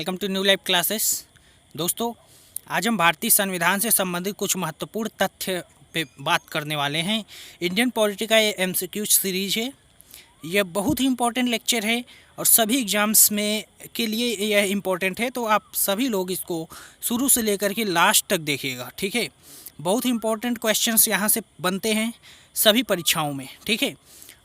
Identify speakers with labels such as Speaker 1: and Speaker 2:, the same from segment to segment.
Speaker 1: Welcome to new live classes. दोस्तों, आज हम भारतीय संविधान से संबंधित कुछ महत्वपूर्ण तथ्य पे बात करने वाले हैं। इंडियन पॉलिटी का ये एमसीक्यू सीरीज है। यह बहुत ही इम्पोर्टेंट लेक्चर है और सभी एग्ज़ाम्स में के लिए यह इम्पोर्टेंट है, तो आप सभी लोग इसको शुरू से लेकर के लास्ट तक देखिएगा, ठीक है। बहुत ही इम्पोर्टेंट क्वेश्चंस यहाँ से बनते हैं सभी परीक्षाओं में, ठीक है।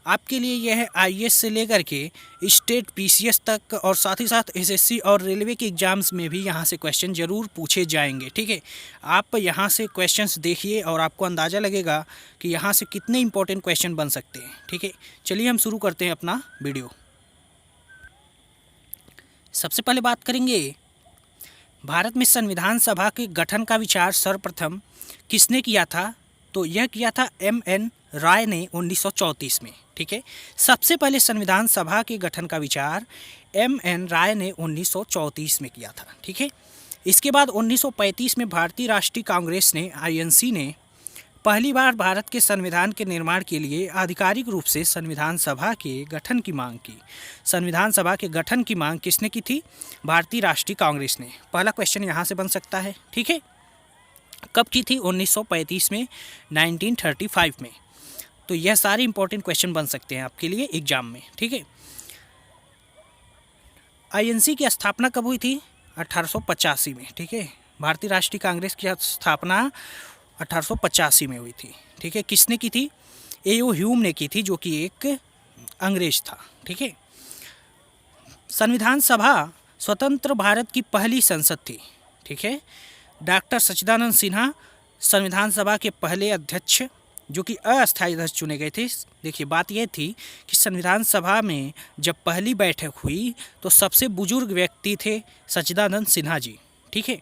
Speaker 1: आपके लिए यह है आईएएस से लेकर के स्टेट पीसीएस तक, और साथ ही साथ एसएससी और रेलवे के एग्ज़ाम्स में भी यहाँ से क्वेश्चन ज़रूर पूछे जाएंगे, ठीक है। आप यहाँ से क्वेश्चंस देखिए और आपको अंदाज़ा लगेगा कि यहाँ से कितने इंपॉर्टेंट क्वेश्चन बन सकते हैं, ठीक है। चलिए हम शुरू करते हैं अपना वीडियो। सबसे पहले बात करेंगे भारत में संविधान सभा के गठन का विचार सर्वप्रथम किसने किया था। तो यह किया था एम.एन. राय ने 1934 में, ठीक है। सबसे पहले संविधान सभा के गठन का विचार एम.एन. राय ने 1934 में किया था, ठीक है। इसके बाद 1935 में भारतीय राष्ट्रीय कांग्रेस ने आईएनसी ने पहली बार भारत के संविधान के निर्माण के लिए आधिकारिक रूप से संविधान सभा के गठन की मांग की। संविधान सभा के गठन की मांग किसने की थी? भारतीय राष्ट्रीय कांग्रेस ने। पहला क्वेश्चन यहाँ से बन सकता है, ठीक है। कब की थी? 1935 में, 1935 में। तो यह सारे इंपॉर्टेंट क्वेश्चन बन सकते हैं आपके लिए एग्जाम में, ठीक है। आईएनसी की स्थापना कब हुई थी? 1885 में, ठीक है। भारतीय राष्ट्रीय कांग्रेस की स्थापना 1885 में हुई थी, ठीक है। किसने की थी? ए.ओ. ह्यूम ने की थी, जो कि एक अंग्रेज था, ठीक है। संविधान सभा स्वतंत्र भारत की पहली संसद थी, ठीक है। डॉक्टर सच्चिदानंद सिन्हा संविधान सभा के पहले अध्यक्ष, जो कि अस्थायी अध्यक्ष चुने गए थे। देखिए, बात यह थी कि संविधान सभा में जब पहली बैठक हुई तो सबसे बुजुर्ग व्यक्ति थे सच्चिदानंद सिन्हा जी, ठीक है।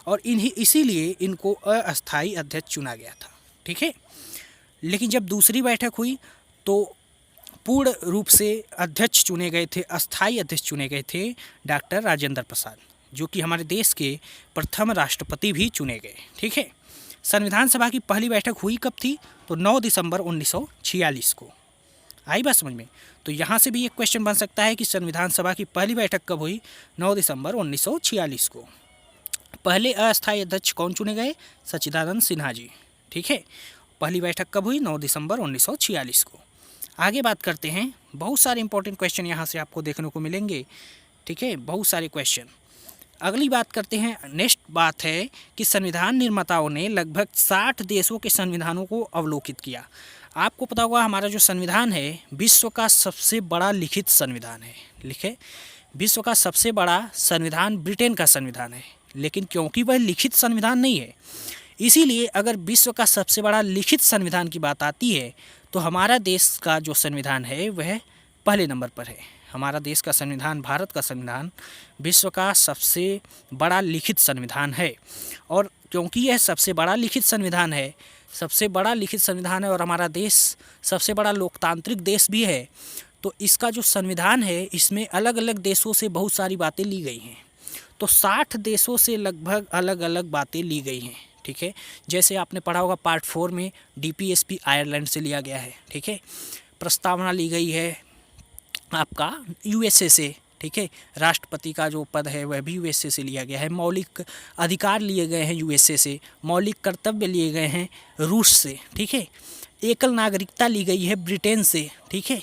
Speaker 1: और इसीलिए इनको अस्थायी अध्यक्ष चुना गया था, ठीक है। लेकिन जब दूसरी बैठक हुई तो पूर्ण रूप से अध्यक्ष चुने गए थे, अस्थायी अध्यक्ष चुने गए थे डॉक्टर राजेंद्र प्रसाद, जो कि हमारे देश के प्रथम राष्ट्रपति भी चुने गए, ठीक है। संविधान सभा की पहली बैठक हुई कब थी? तो 9 दिसंबर 1946 को। आई बात समझ में? तो यहाँ से भी एक क्वेश्चन बन सकता है कि संविधान सभा की पहली बैठक कब हुई? 9 दिसंबर 1946 को। पहले अस्थायी अध्यक्ष कौन चुने गए? सच्चिदानंद सिन्हा जी, ठीक है। पहली बैठक कब हुई? 9 दिसंबर 1946 को। आगे बात करते हैं। बहुत सारे इंपॉर्टेंट क्वेश्चन यहाँ से आपको देखने को मिलेंगे, ठीक है। बहुत सारे क्वेश्चन। अगली बात करते हैं। नेक्स्ट बात है कि संविधान निर्माताओं ने लगभग 60 देशों के संविधानों को अवलोकित किया। आपको पता होगा हमारा जो संविधान है विश्व का सबसे बड़ा लिखित संविधान है, लिखे। विश्व का सबसे बड़ा संविधान ब्रिटेन का संविधान है, लेकिन क्योंकि वह लिखित संविधान नहीं है, इसीलिए अगर विश्व का सबसे बड़ा लिखित संविधान की बात आती है तो हमारा देश का जो संविधान है वह पहले नंबर पर है। हमारा देश का संविधान, भारत का संविधान विश्व का सबसे बड़ा लिखित संविधान है। और क्योंकि यह सबसे बड़ा लिखित संविधान है, और हमारा देश सबसे बड़ा लोकतांत्रिक देश भी है, तो इसका जो संविधान है इसमें अलग अलग देशों से बहुत सारी बातें ली गई हैं। तो 60 देशों से लगभग अलग अलग बातें ली गई हैं, ठीक है। जैसे आपने पढ़ा होगा पार्ट 4 में डीपीएसपी आयरलैंड से लिया गया है, ठीक है। प्रस्तावना ली गई है आपका यूएसए से, ठीक है। राष्ट्रपति का जो पद है वह भी यूएसए से लिया गया है। मौलिक अधिकार लिए गए हैं यूएसए से। मौलिक कर्तव्य लिए गए हैं रूस से, ठीक है। एकल नागरिकता ली गई है ब्रिटेन से, ठीक है।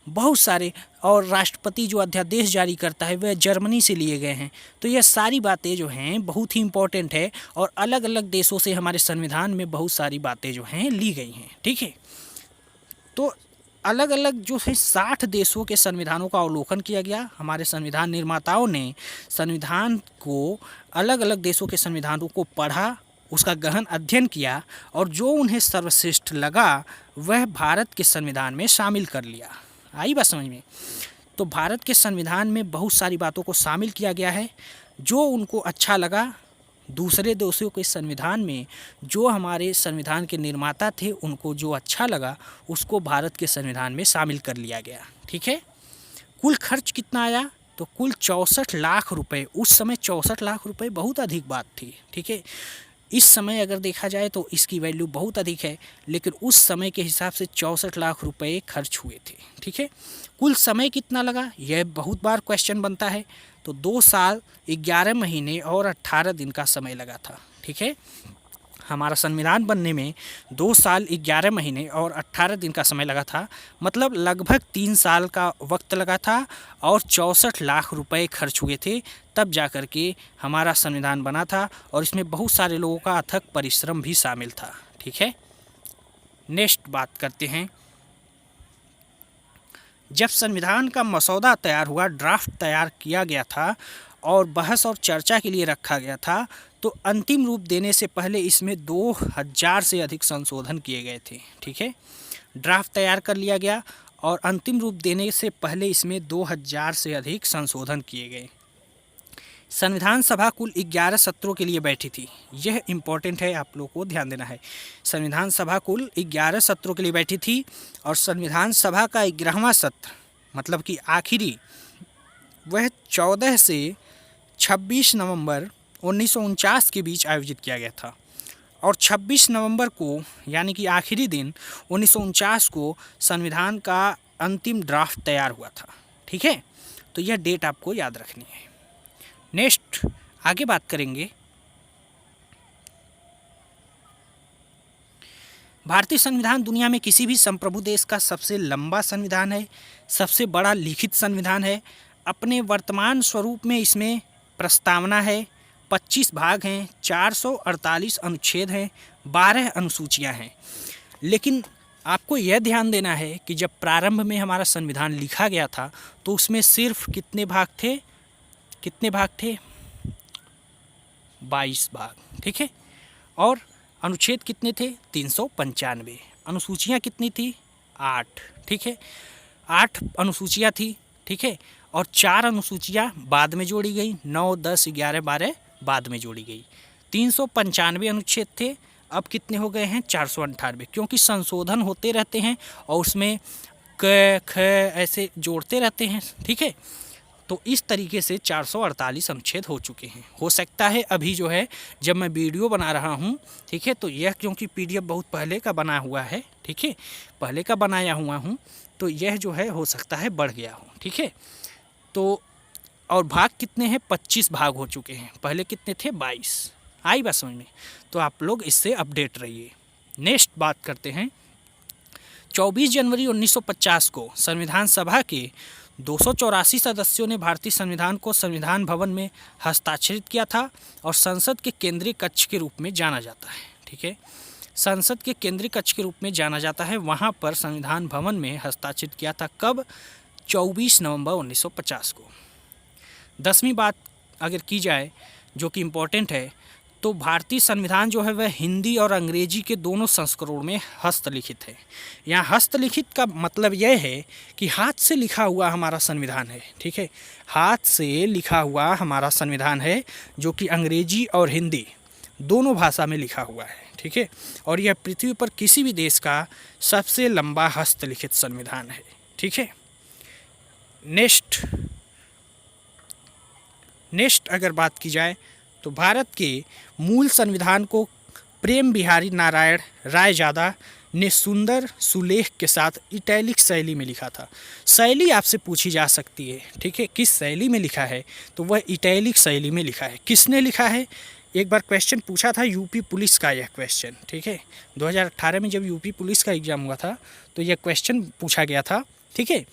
Speaker 1: बहुत सारे, और राष्ट्रपति जो अध्यादेश जारी करता है वह जर्मनी से लिए गए हैं। तो यह सारी बातें जो हैं बहुत ही इम्पोर्टेंट है, और अलग अलग देशों से हमारे संविधान में बहुत सारी बातें जो हैं ली गई हैं, ठीक है। तो अलग अलग जो है 60 देशों के संविधानों का अवलोकन किया गया। हमारे संविधान निर्माताओं ने संविधान को, अलग अलग देशों के संविधानों को पढ़ा, उसका गहन अध्ययन किया, और जो उन्हें सर्वश्रेष्ठ लगा वह भारत के संविधान में शामिल कर लिया। आई बात समझ में? तो भारत के संविधान में बहुत सारी बातों को शामिल किया गया है। जो उनको अच्छा लगा, दूसरे देशों के संविधान में जो हमारे संविधान के निर्माता थे उनको जो अच्छा लगा उसको भारत के संविधान में शामिल कर लिया गया, ठीक है। कुल खर्च कितना आया? तो कुल 64 लाख रुपए। उस समय 64 लाख रुपए बहुत अधिक बात थी, ठीक है। इस समय अगर देखा जाए तो इसकी वैल्यू बहुत अधिक है, लेकिन उस समय के हिसाब से 64 लाख रुपए खर्च हुए थे। ठीक है, कुल समय कितना लगा, यह बहुत बार क्वेश्चन बनता है। तो 2 साल 11 महीने और 18 दिन का समय लगा था। ठीक है, हमारा संविधान बनने में 2 साल 11 महीने और 18 दिन का समय लगा था, मतलब लगभग 3 साल का वक्त लगा था और 64 लाख रुपए खर्च हुए थे, तब जा कर के हमारा संविधान बना था। और इसमें बहुत सारे लोगों का अथक परिश्रम भी शामिल था। ठीक है, नेक्स्ट बात करते हैं। जब संविधान का मसौदा तैयार हुआ, ड्राफ्ट तैयार किया गया था और बहस और चर्चा के लिए रखा गया था, तो अंतिम रूप देने से पहले इसमें 2000 से अधिक संशोधन किए गए थे। ठीक है, ड्राफ्ट तैयार कर लिया गया और अंतिम रूप देने से पहले इसमें 2000 से अधिक संशोधन किए गए। संविधान सभा कुल 11 सत्रों के लिए बैठी थी। यह इम्पोर्टेंट है, आप लोग को ध्यान देना है। संविधान सभा कुल 11 सत्रों के लिए बैठी थी और संविधान सभा का 11वां सत्र, मतलब कि आखिरी, वह 14 से 26 नवंबर 1949 के बीच आयोजित किया गया था। और 26 नवंबर को, यानी कि आखिरी दिन 1949 को, संविधान का अंतिम ड्राफ्ट तैयार हुआ था। ठीक है, तो यह डेट आपको याद रखनी है। नेक्स्ट आगे बात करेंगे। भारतीय संविधान दुनिया में किसी भी संप्रभु देश का सबसे लंबा संविधान है, सबसे बड़ा लिखित संविधान है। अपने वर्तमान स्वरूप में इसमें प्रस्तावना है, 25 भाग हैं, 448 अनुच्छेद हैं, 12 अनुसूचियां हैं। लेकिन आपको यह ध्यान देना है कि जब प्रारंभ में हमारा संविधान लिखा गया था तो उसमें सिर्फ कितने भाग थे, 22 भाग। ठीक है, और अनुच्छेद कितने थे, 395। अनुसूचियाँ कितनी थी, 8। ठीक है, 8 अनुसूचियाँ थी। ठीक है, और 4 अनुसूचियाँ बाद में जोड़ी गई, 9, 10, 11, 12 बाद में जोड़ी गई। 395 अनुच्छेद थे, अब कितने हो गए हैं, 498, क्योंकि संशोधन होते रहते हैं और उसमें क ख ऐसे जोड़ते रहते हैं। ठीक है, तो इस तरीके से 448 अनुच्छेद हो चुके हैं। हो सकता है अभी जो है जब मैं वीडियो बना रहा हूँ, ठीक है, तो यह क्योंकि पीडीएफ बहुत पहले का बना हुआ है, ठीक है, पहले का बनाया हुआ हूँ, तो यह जो है हो सकता है बढ़ गया हो। ठीक है, तो और भाग कितने हैं, 25 भाग हो चुके हैं, पहले कितने थे, 22। आई बात समझ में, तो आप लोग इससे अपडेट रहिए। नेक्स्ट बात करते हैं। 24 जनवरी 1950 को संविधान सभा के 284 सदस्यों ने भारतीय संविधान को संविधान भवन में हस्ताक्षरित किया था और संसद के केंद्रीय कक्ष के रूप में जाना जाता है। ठीक है, संसद के केंद्रीय कक्ष के रूप में जाना जाता है, वहाँ पर संविधान भवन में हस्ताक्षरित किया था। कब, 24 नवंबर 1950 को। 10वीं बात अगर की जाए जो कि इम्पोर्टेंट है, तो भारतीय संविधान जो है वह हिंदी और अंग्रेजी के दोनों संस्करणों में हस्तलिखित है। यहाँ हस्तलिखित का मतलब यह है कि हाथ से लिखा हुआ हमारा संविधान है। ठीक है, हाथ से लिखा हुआ हमारा संविधान है, जो कि अंग्रेजी और हिंदी दोनों भाषा में लिखा हुआ है। ठीक है, और यह पृथ्वी पर किसी भी देश का सबसे लंबा हस्तलिखित संविधान है। ठीक है, नेक्स्ट अगर बात की जाए तो भारत के मूल संविधान को प्रेम बिहारी नारायण रायजादा ने सुंदर सुलेख के साथ इटैलिक शैली में लिखा था। शैली आपसे पूछी जा सकती है, ठीक है, किस शैली में लिखा है, तो वह इटैलिक शैली में लिखा है। किसने लिखा है, एक बार क्वेश्चन पूछा था यूपी पुलिस का यह क्वेश्चन। ठीक है, 2018 में जब यूपी पुलिस का एग्ज़ाम हुआ था तो यह क्वेश्चन पूछा गया था। ठीक है,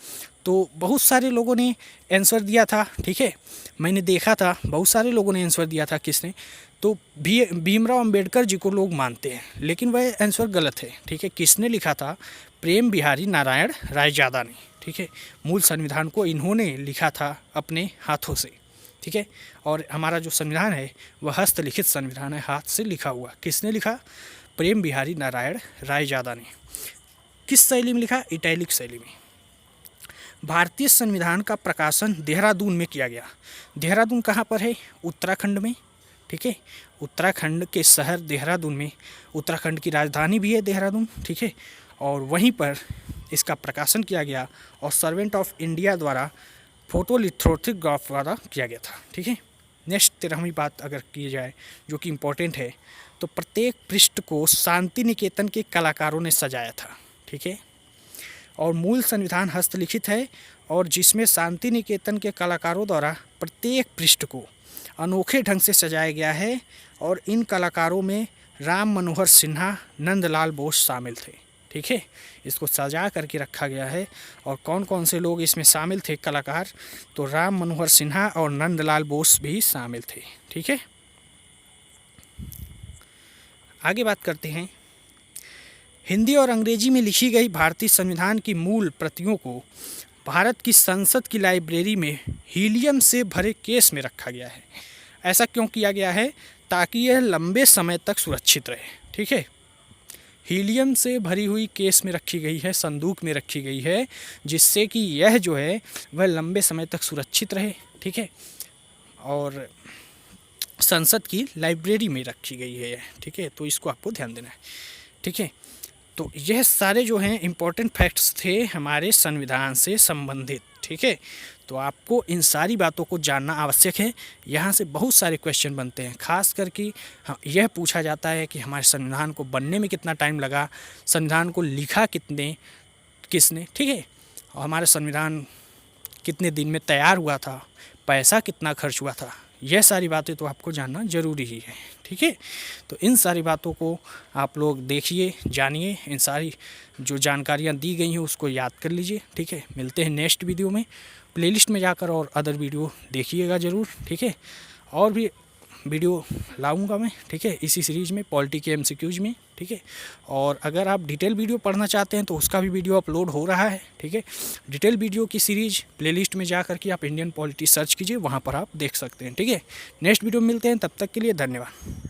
Speaker 1: तो बहुत सारे लोगों ने आंसर दिया था। ठीक है, मैंने देखा था बहुत सारे लोगों ने आंसर दिया था। किसने, तो भीमराव अंबेडकर जी को लोग मानते हैं, लेकिन वह आंसर गलत है। ठीक है, किसने लिखा था, प्रेम बिहारी नारायण रायजादा ने। ठीक है, मूल संविधान को इन्होंने लिखा था अपने हाथों से। ठीक है, और हमारा जो संविधान है वह हस्तलिखित संविधान है, हाथ से लिखा हुआ। किसने लिखा, प्रेम बिहारी नारायण रायजादा ने। किस शैली में लिखा, इटैलिक शैली में। भारतीय संविधान का प्रकाशन देहरादून में किया गया। देहरादून कहाँ पर है, उत्तराखंड में। ठीक है, उत्तराखंड के शहर देहरादून में, उत्तराखंड की राजधानी भी है देहरादून। ठीक है, और वहीं पर इसका प्रकाशन किया गया और सर्वेंट ऑफ इंडिया द्वारा फोटोलिथोग्राफ द्वारा किया गया था। ठीक है, नेक्स्ट 13वीं बात अगर की जाए जो कि इम्पोर्टेंट है, तो प्रत्येक पृष्ठ को शांति निकेतन के कलाकारों ने सजाया था, ठीक है। और मूल संविधान हस्तलिखित है और जिसमें शांति निकेतन के कलाकारों द्वारा प्रत्येक पृष्ठ को अनोखे ढंग से सजाया गया है और इन कलाकारों में राम मनोहर सिन्हा, नंदलाल बोस शामिल थे, ठीक है। इसको सजा करके रखा गया है। और कौन कौन से लोग इसमें शामिल थे कलाकार, तो राम मनोहर सिन्हा और नंदलाल बोस भी शामिल थे, ठीक है। आगे बात करते हैं। हिंदी और अंग्रेजी में लिखी गई भारतीय संविधान की मूल प्रतियों को भारत की संसद की लाइब्रेरी में हीलियम से भरे केस में रखा गया है। ऐसा क्यों किया गया है, ताकि यह लंबे समय तक सुरक्षित रहे, ठीक है। हीलियम से भरी हुई केस में रखी गई है, संदूक में रखी गई है, जिससे कि यह जो है वह लंबे समय तक सुरक्षित रहे, ठीक है। और संसद की लाइब्रेरी में रखी गई है, ठीक है। तो इसको आपको ध्यान देना है, ठीक है। तो यह सारे जो हैं इम्पोर्टेंट फैक्ट्स थे हमारे संविधान से संबंधित, ठीक है। तो आपको इन सारी बातों को जानना आवश्यक है। यहाँ से बहुत सारे क्वेश्चन बनते हैं, खास करके यह पूछा जाता है कि हमारे संविधान को बनने में कितना टाइम लगा, संविधान को लिखा किसने, ठीक है। और हमारा संविधान कितने दिन में तैयार हुआ था, पैसा कितना खर्च हुआ था, यह सारी बातें तो आपको जानना ज़रूरी ही है, ठीक है। तो इन सारी बातों को आप लोग देखिए, जानिए, इन सारी जो जानकारियाँ दी गई हैं उसको याद कर लीजिए, ठीक है। मिलते हैं नेक्स्ट वीडियो में। प्लेलिस्ट में जाकर और अदर वीडियो देखिएगा ज़रूर, ठीक है। और भी वीडियो लाऊंगा मैं, ठीक है, इसी सीरीज़ में पॉलिटी के MCQs में, ठीक है। और अगर आप डिटेल वीडियो पढ़ना चाहते हैं तो उसका भी वीडियो अपलोड हो रहा है, ठीक है। डिटेल वीडियो की सीरीज़ प्लेलिस्ट में जा कर के आप इंडियन पॉलिटी सर्च कीजिए, वहाँ पर आप देख सकते हैं, ठीक है। नेक्स्ट वीडियो में मिलते हैं, तब तक के लिए धन्यवाद।